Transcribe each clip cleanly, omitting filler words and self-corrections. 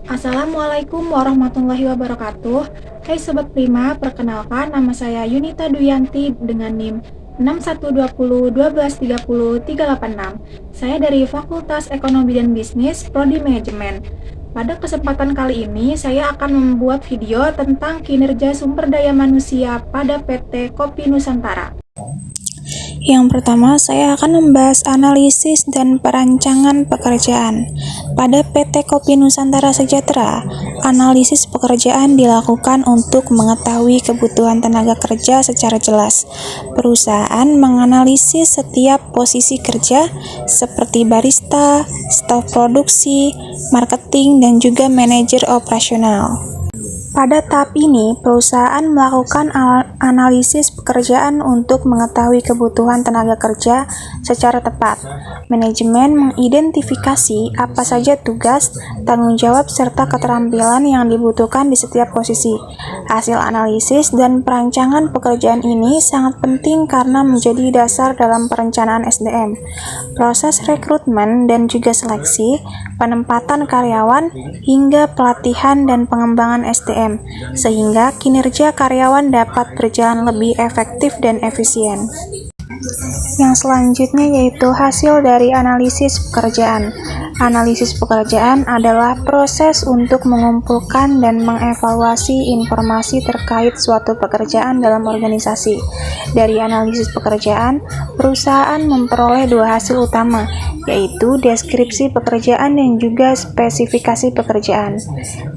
Assalamualaikum warahmatullahi wabarakatuh. Hai Sobat Prima, perkenalkan nama saya Yunita Duyanti dengan NIM 6120 1230 386. Saya dari Fakultas Ekonomi dan Bisnis, Prodi Manajemen. Pada kesempatan kali ini, saya akan membuat video tentang kinerja sumber daya manusia pada PT Kopi Nusantara. Yang pertama, saya akan membahas analisis dan perancangan pekerjaan. Pada PT Kopi Nusantara Sejahtera, analisis pekerjaan dilakukan untuk mengetahui kebutuhan tenaga kerja secara jelas. Perusahaan menganalisis setiap posisi kerja seperti barista, staf produksi, marketing, dan juga manajer operasional. Pada tahap ini, perusahaan melakukan analisis pekerjaan untuk mengetahui kebutuhan tenaga kerja secara tepat. Manajemen mengidentifikasi apa saja tugas, tanggung jawab, serta keterampilan yang dibutuhkan di setiap posisi. Hasil analisis dan perancangan pekerjaan ini sangat penting karena menjadi dasar dalam perencanaan SDM. Proses rekrutmen dan juga seleksi, penempatan karyawan, hingga pelatihan dan pengembangan SDM, sehingga kinerja karyawan dapat berjalan lebih efektif dan efisien. Yang selanjutnya yaitu hasil dari analisis pekerjaan. Analisis pekerjaan adalah proses untuk mengumpulkan dan mengevaluasi informasi terkait suatu pekerjaan dalam organisasi. Dari analisis pekerjaan, perusahaan memperoleh dua hasil utama, yaitu deskripsi pekerjaan dan juga spesifikasi pekerjaan.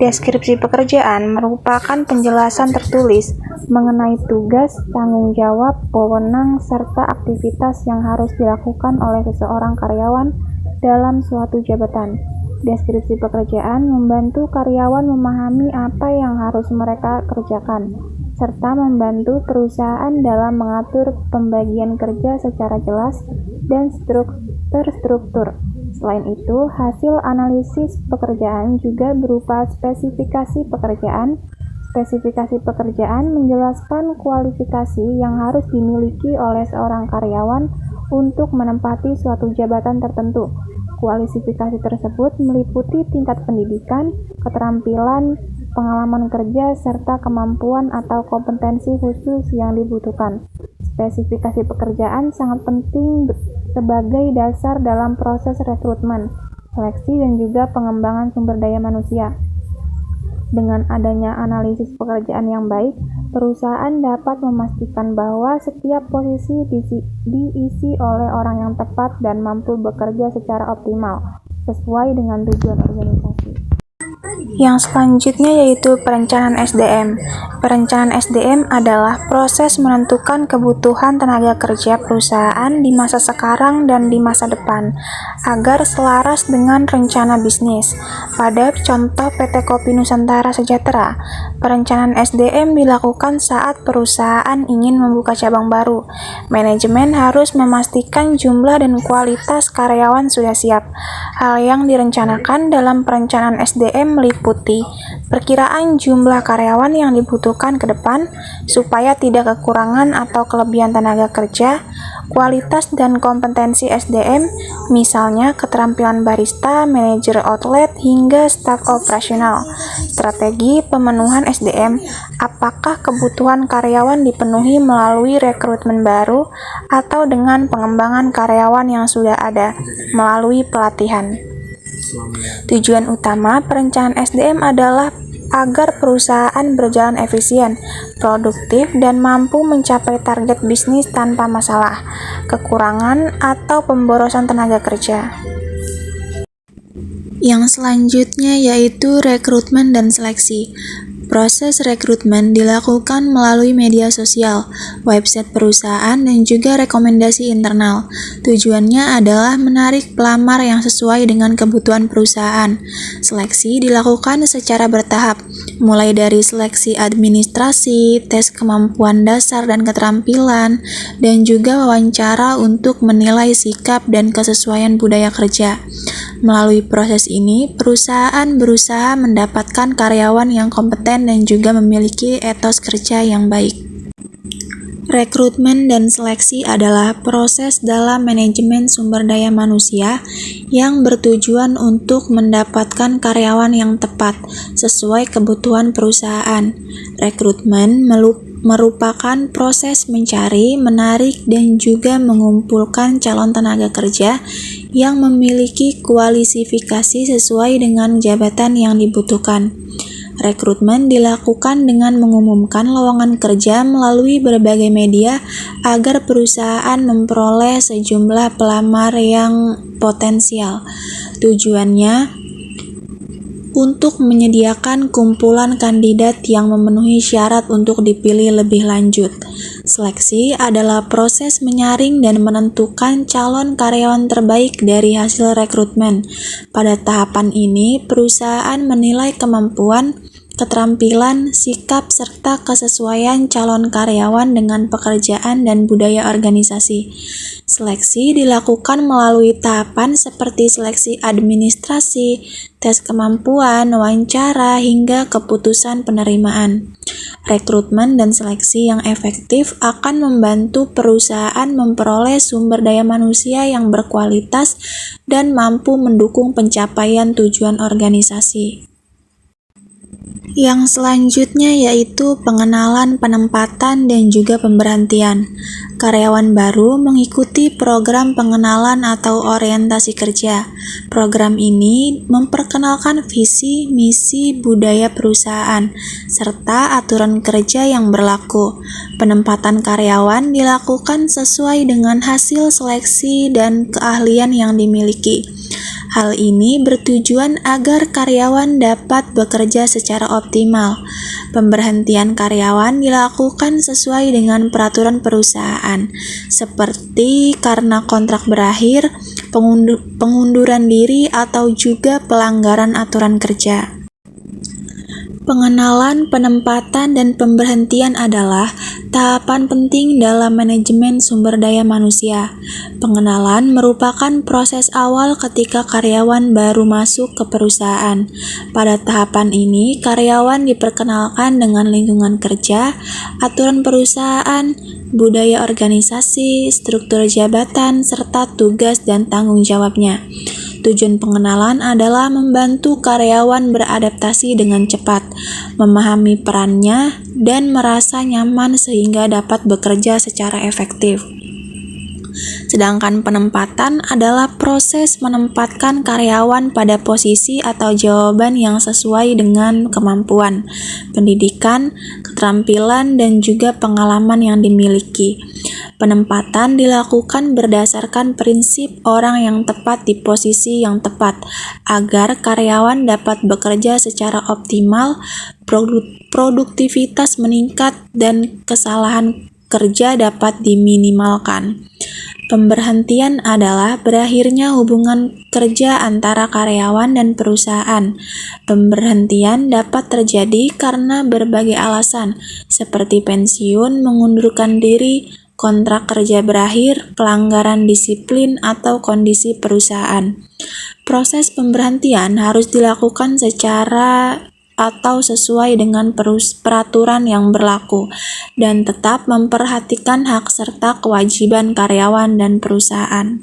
Deskripsi pekerjaan merupakan penjelasan tertulis mengenai tugas, tanggung jawab, wewenang, serta aktivitas yang harus dilakukan oleh seseorang karyawan dalam suatu jabatan. Deskripsi pekerjaan membantu karyawan memahami apa yang harus mereka kerjakan, serta membantu perusahaan dalam mengatur pembagian kerja secara jelas dan terstruktur. Selain itu, hasil analisis pekerjaan juga berupa spesifikasi pekerjaan. Spesifikasi pekerjaan menjelaskan kualifikasi yang harus dimiliki oleh seorang karyawan untuk menempati suatu jabatan tertentu. Kualifikasi tersebut meliputi tingkat pendidikan, keterampilan, pengalaman kerja, serta kemampuan atau kompetensi khusus yang dibutuhkan. Spesifikasi pekerjaan sangat penting sebagai dasar dalam proses rekrutmen, seleksi, dan juga pengembangan sumber daya manusia. Dengan adanya analisis pekerjaan yang baik, perusahaan dapat memastikan bahwa setiap posisi diisi oleh orang yang tepat dan mampu bekerja secara optimal, sesuai dengan tujuan organisasi. Yang selanjutnya yaitu perencanaan SDM. Perencanaan SDM adalah proses menentukan kebutuhan tenaga kerja perusahaan di masa sekarang dan di masa depan, agar selaras dengan rencana bisnis. Pada contoh PT Kopi Nusantara Sejahtera, perencanaan SDM dilakukan saat perusahaan ingin membuka cabang baru. Manajemen harus memastikan jumlah dan kualitas karyawan sudah siap. Hal yang direncanakan dalam perencanaan SDM meliputi perkiraan jumlah karyawan yang dibutuhkan ke depan supaya tidak kekurangan atau kelebihan tenaga kerja, kualitas dan kompetensi SDM, misalnya keterampilan barista, manajer outlet, hingga staf operasional. Strategi pemenuhan SDM, apakah kebutuhan karyawan dipenuhi melalui rekrutmen baru atau dengan pengembangan karyawan yang sudah ada melalui pelatihan. Tujuan utama perencanaan SDM adalah agar perusahaan berjalan efisien, produktif, dan mampu mencapai target bisnis tanpa masalah, kekurangan, atau pemborosan tenaga kerja. Yang selanjutnya yaitu rekrutmen dan seleksi. Proses rekrutmen dilakukan melalui media sosial, website perusahaan, dan juga rekomendasi internal. Tujuannya adalah menarik pelamar yang sesuai dengan kebutuhan perusahaan. Seleksi dilakukan secara bertahap, mulai dari seleksi administrasi, tes kemampuan dasar dan keterampilan, dan juga wawancara untuk menilai sikap dan kesesuaian budaya kerja. Melalui proses ini, perusahaan berusaha mendapatkan karyawan yang kompeten dan juga memiliki etos kerja yang baik. Rekrutmen dan seleksi adalah proses dalam manajemen sumber daya manusia yang bertujuan untuk mendapatkan karyawan yang tepat sesuai kebutuhan perusahaan. Rekrutmen merupakan proses mencari, menarik, dan juga mengumpulkan calon tenaga kerja yang memiliki kualifikasi sesuai dengan jabatan yang dibutuhkan. Rekrutmen dilakukan dengan mengumumkan lowongan kerja melalui berbagai media agar perusahaan memperoleh sejumlah pelamar yang potensial. Tujuannya untuk menyediakan kumpulan kandidat yang memenuhi syarat untuk dipilih lebih lanjut. Seleksi adalah proses menyaring dan menentukan calon karyawan terbaik dari hasil rekrutmen. Pada tahapan ini, perusahaan menilai kemampuan, keterampilan, sikap, serta kesesuaian calon karyawan dengan pekerjaan dan budaya organisasi. Seleksi dilakukan melalui tahapan seperti seleksi administrasi, tes kemampuan, wawancara, hingga keputusan penerimaan. Rekrutmen dan seleksi yang efektif akan membantu perusahaan memperoleh sumber daya manusia yang berkualitas dan mampu mendukung pencapaian tujuan organisasi. Yang selanjutnya yaitu pengenalan, penempatan, dan juga pemberhentian. Karyawan baru mengikuti program pengenalan atau orientasi kerja. Program ini memperkenalkan visi, misi, budaya perusahaan, serta aturan kerja yang berlaku. Penempatan karyawan dilakukan sesuai dengan hasil seleksi dan keahlian yang dimiliki. Hal ini bertujuan agar karyawan dapat bekerja secara optimal. Pemberhentian karyawan dilakukan sesuai dengan peraturan perusahaan, seperti karena kontrak berakhir, pengunduran diri, atau juga pelanggaran aturan kerja. Pengenalan, penempatan, dan pemberhentian adalah tahapan penting dalam manajemen sumber daya manusia. Pengenalan merupakan proses awal ketika karyawan baru masuk ke perusahaan. Pada tahapan ini, karyawan diperkenalkan dengan lingkungan kerja, aturan perusahaan, budaya organisasi, struktur jabatan, serta tugas dan tanggung jawabnya. Tujuan pengenalan adalah membantu karyawan beradaptasi dengan cepat, memahami perannya, dan merasa nyaman sehingga dapat bekerja secara efektif. Sedangkan penempatan adalah proses menempatkan karyawan pada posisi atau jawaban yang sesuai dengan kemampuan, pendidikan, keterampilan, dan juga pengalaman yang dimiliki. Penempatan dilakukan berdasarkan prinsip orang yang tepat di posisi yang tepat, agar karyawan dapat bekerja secara optimal, produktivitas meningkat, dan kesalahan kerja dapat diminimalkan. Pemberhentian adalah berakhirnya hubungan kerja antara karyawan dan perusahaan. Pemberhentian dapat terjadi karena berbagai alasan, seperti pensiun, mengundurkan diri, kontrak kerja berakhir, pelanggaran disiplin, atau kondisi perusahaan. Proses pemberhentian harus dilakukan secara atau sesuai dengan peraturan yang berlaku, dan tetap memperhatikan hak serta kewajiban karyawan dan perusahaan.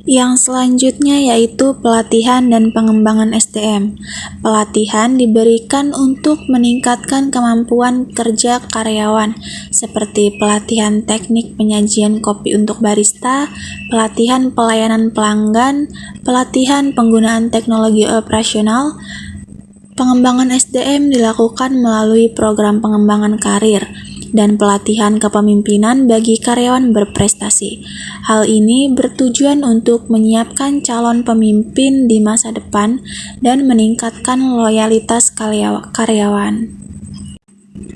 Yang selanjutnya yaitu pelatihan dan pengembangan SDM. Pelatihan diberikan untuk meningkatkan kemampuan kerja karyawan, seperti pelatihan teknik penyajian kopi untuk barista, pelatihan pelayanan pelanggan, pelatihan penggunaan teknologi operasional. Pengembangan SDM dilakukan melalui program pengembangan karir dan pelatihan kepemimpinan bagi karyawan berprestasi. Hal ini bertujuan untuk menyiapkan calon pemimpin di masa depan dan meningkatkan loyalitas karyawan.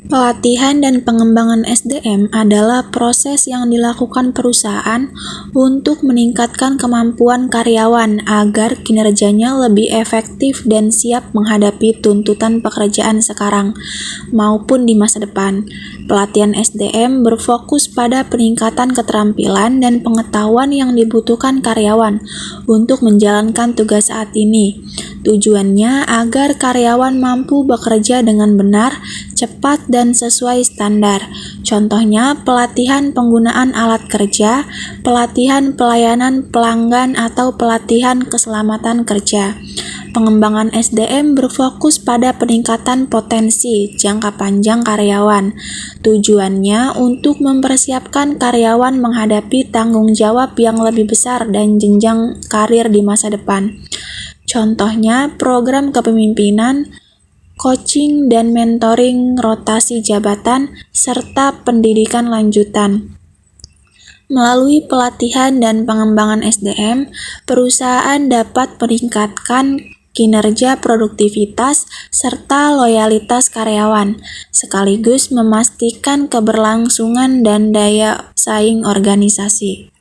Pelatihan dan pengembangan SDM adalah proses yang dilakukan perusahaan untuk meningkatkan kemampuan karyawan agar kinerjanya lebih efektif dan siap menghadapi tuntutan pekerjaan sekarang maupun di masa depan. Pelatihan SDM berfokus pada peningkatan keterampilan dan pengetahuan yang dibutuhkan karyawan untuk menjalankan tugas saat ini. Tujuannya agar karyawan mampu bekerja dengan benar, cepat, dan sesuai standar. Contohnya, pelatihan penggunaan alat kerja, pelatihan pelayanan pelanggan, atau pelatihan keselamatan kerja. Pengembangan SDM berfokus pada peningkatan potensi jangka panjang karyawan. Tujuannya untuk mempersiapkan karyawan menghadapi tanggung jawab yang lebih besar dan jenjang karir di masa depan. Contohnya, program kepemimpinan, coaching dan mentoring, rotasi jabatan, serta pendidikan lanjutan. Melalui pelatihan dan pengembangan SDM, perusahaan dapat meningkatkan kinerja, produktivitas, serta loyalitas karyawan, sekaligus memastikan keberlangsungan dan daya saing organisasi.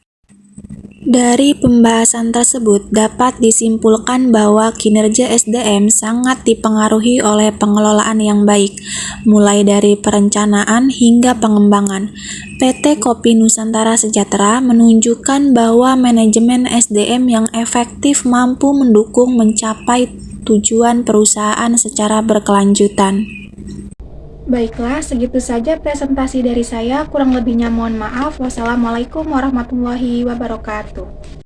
Dari pembahasan tersebut dapat disimpulkan bahwa kinerja SDM sangat dipengaruhi oleh pengelolaan yang baik, mulai dari perencanaan hingga pengembangan. PT Kopi Nusantara Sejahtera menunjukkan bahwa manajemen SDM yang efektif mampu mendukung mencapai tujuan perusahaan secara berkelanjutan. Baiklah, segitu saja presentasi dari saya. Kurang lebihnya mohon maaf. Wassalamualaikum warahmatullahi wabarakatuh.